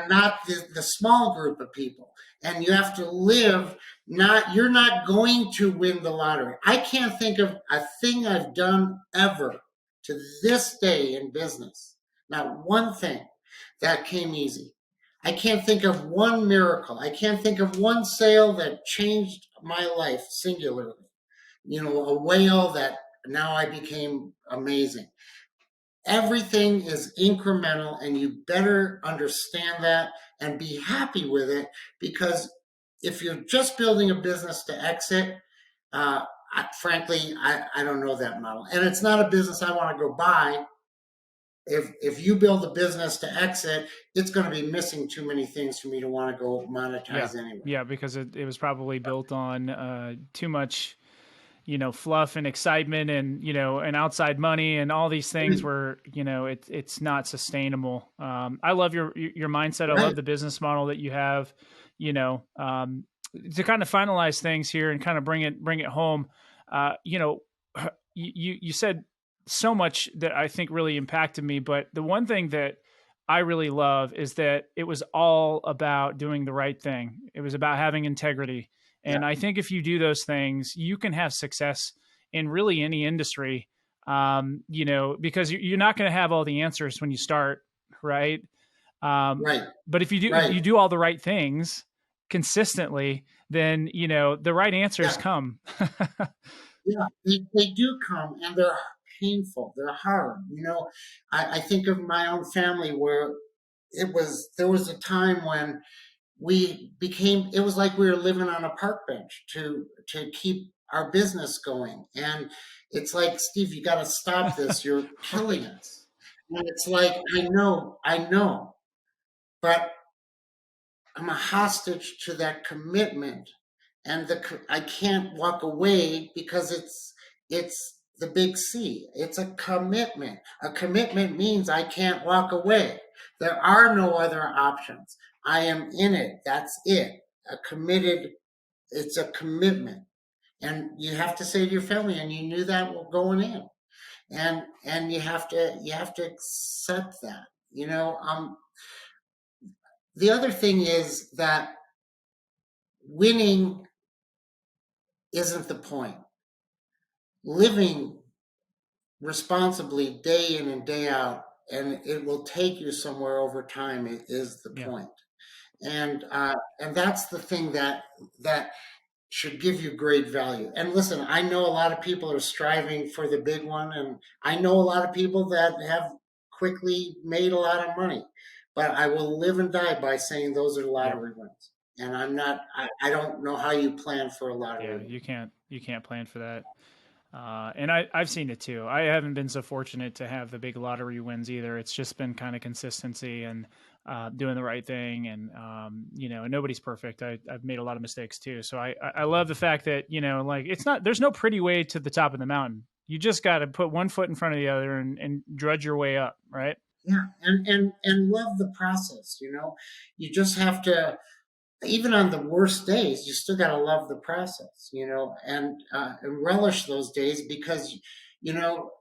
not the small group of people. And you have to live, not, you're not going to win the lottery. I can't think of a thing I've done ever to this day in business, not one thing that came easy. I can't think of one miracle. I can't think of one sale that changed my life singularly. A whale that now I became amazing. Everything is incremental, and you better understand that and be happy with it, because if you're just building a business to exit, frankly, I don't know that model. And it's not a business I want to go buy. If you build a business to exit, it's going to be missing too many things for me to want to go Yeah. monetize anyway. Yeah. Because it was probably built on too much, fluff and excitement and, and outside money and all these things where, it's not sustainable. I love your mindset. I love Right. the business model that you have, to kind of finalize things here and kind of bring it home. You said so much that I think really impacted me, but the one thing that I really love is that it was all about doing the right thing. It was about having integrity. Yeah. And I think if you do those things, you can have success in really any industry, because you're not going to have all the answers when you start, right? Um, Right. but if Right. you do all the right things consistently, then, the right answers Yeah. come. Yeah, they do come, and they're painful. They're hard. I think of my own family where there was a time when it was like we were living on a park bench to keep our business going. And it's like, Steve, you got to stop this. You're killing Right. us. And it's like, I know, but I'm a hostage to that commitment, and I can't walk away because it's the big C. It's a commitment. A commitment means I can't walk away. There are no other options. I am in it. That's it. A committed. It's a commitment, and you have to say to your family, and you knew that going in, and you have to accept that. The other thing is that winning isn't the point. Living responsibly day in and day out, and it will take you somewhere over time, is the Yeah. point. And that's the thing that should give you great value. And listen, I know a lot of people are striving for the big one, and I know a lot of people that have quickly made a lot of money. But I will live and die by saying those are Yep. lottery wins. And I don't know how you plan for a lottery Yeah. win. You can't plan for that. And I've seen it too. I haven't been so fortunate to have the big lottery wins either. It's just been kind of consistency and doing the right thing. And, nobody's perfect. I've made a lot of mistakes too. So I love the fact that, like there's no pretty way to the top of the mountain. You just got to put one foot in front of the other and drudge your way up. Right. Yeah, and love the process. You just have to, even on the worst days, you still got to love the process. And relish those days, because you know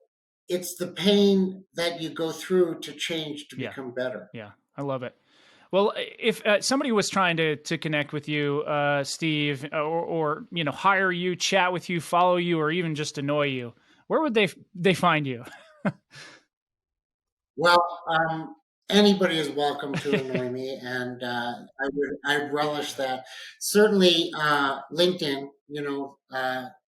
it's the pain that you go through to change, to Yeah. become better. Yeah. I love it. Well, if somebody was trying to connect with you, Steve, or hire you, chat with you, follow you, or even just annoy you, where would they find you? Well, anybody is welcome to annoy me, and I relish that. Certainly, LinkedIn.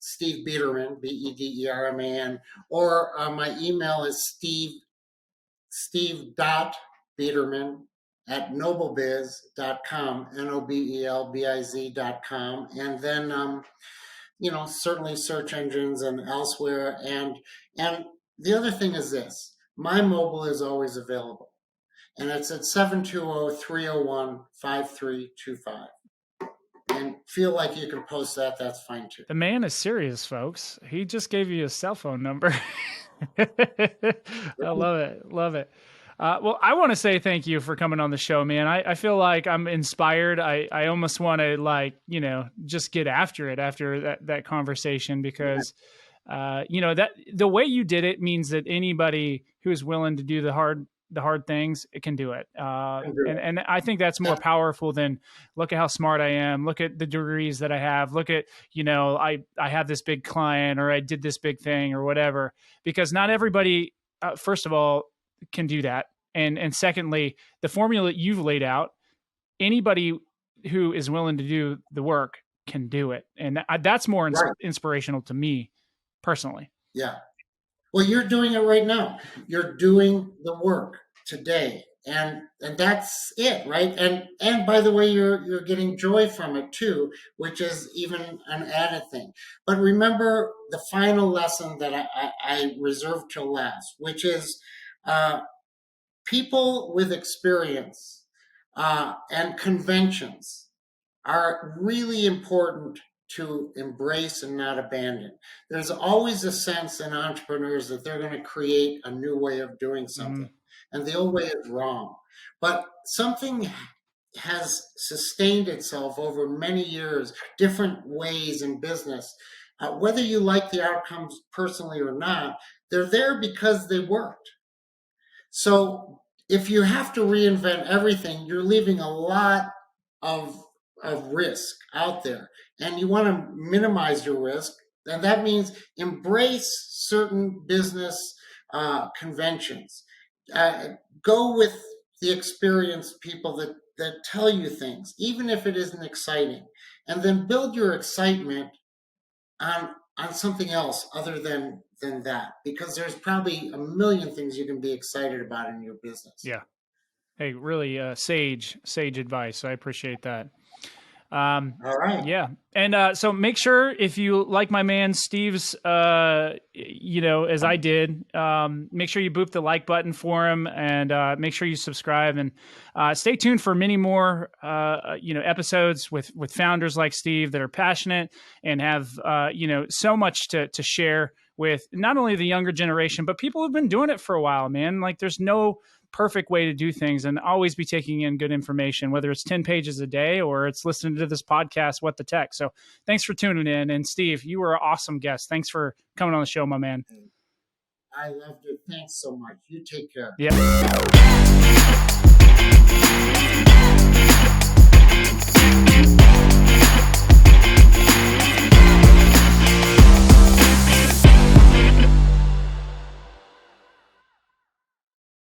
Steve Bederman, Bederman, or my email is steve.bederman at noblebiz.com, nobelbiz.com, and then certainly search engines and elsewhere. And the other thing is this: my mobile is always available, and it's at 720-301-5325. And feel like you can post that, that's fine too. The man is serious, folks. He just gave you his cell phone number. I love it. Love it. Well, I want to say thank you for coming on the show, man. I feel like I'm inspired. I almost want to just get after it after that conversation, because, that the way you did it means that anybody who is willing to do the hard things, it can do it. And I think that's more powerful than, look at how smart I am. Look at the degrees that I have. Look at, I have this big client, or I did this big thing, or whatever, because not everybody, first of all, can do that. And secondly, the formula that you've laid out, anybody who is willing to do the work can do it. And that's more inspirational to me personally. Yeah. Well, you're doing it right now. You're doing the work today, and that's it, right? And by the way, you're getting joy from it too, which is even an added thing. But remember the final lesson that I reserved till last, which is people with experience and conventions are really important to embrace and not abandon. There's always a sense in entrepreneurs that they're going to create a new way of doing something, and the old way is wrong. But something has sustained itself over many years, different ways in business. Whether you like the outcomes personally or not, they're there because they worked. So if you have to reinvent everything, you're leaving a lot of risk out there, and you want to minimize your risk. And that means embrace certain business conventions. Go with the experienced people that tell you things, even if it isn't exciting, and then build your excitement on something else other than that, because there's probably a million things you can be excited about in your business. Yeah. Hey, really sage advice. I appreciate that. All right. Yeah. And so make sure, if you like my man Steve's, as I did, make sure you boop the like button for him, and make sure you subscribe, and stay tuned for many more, episodes with founders like Steve that are passionate and have, so much to share with not only the younger generation, but people who've been doing it for a while, man. Like, there's no perfect way to do things, and always be taking in good information, whether it's 10 pages a day or it's listening to this podcast, What the Tech. So thanks for tuning in. And Steve, you were an awesome guest. Thanks for coming on the show, my man. I loved it. Thanks so much. You take care. Yeah.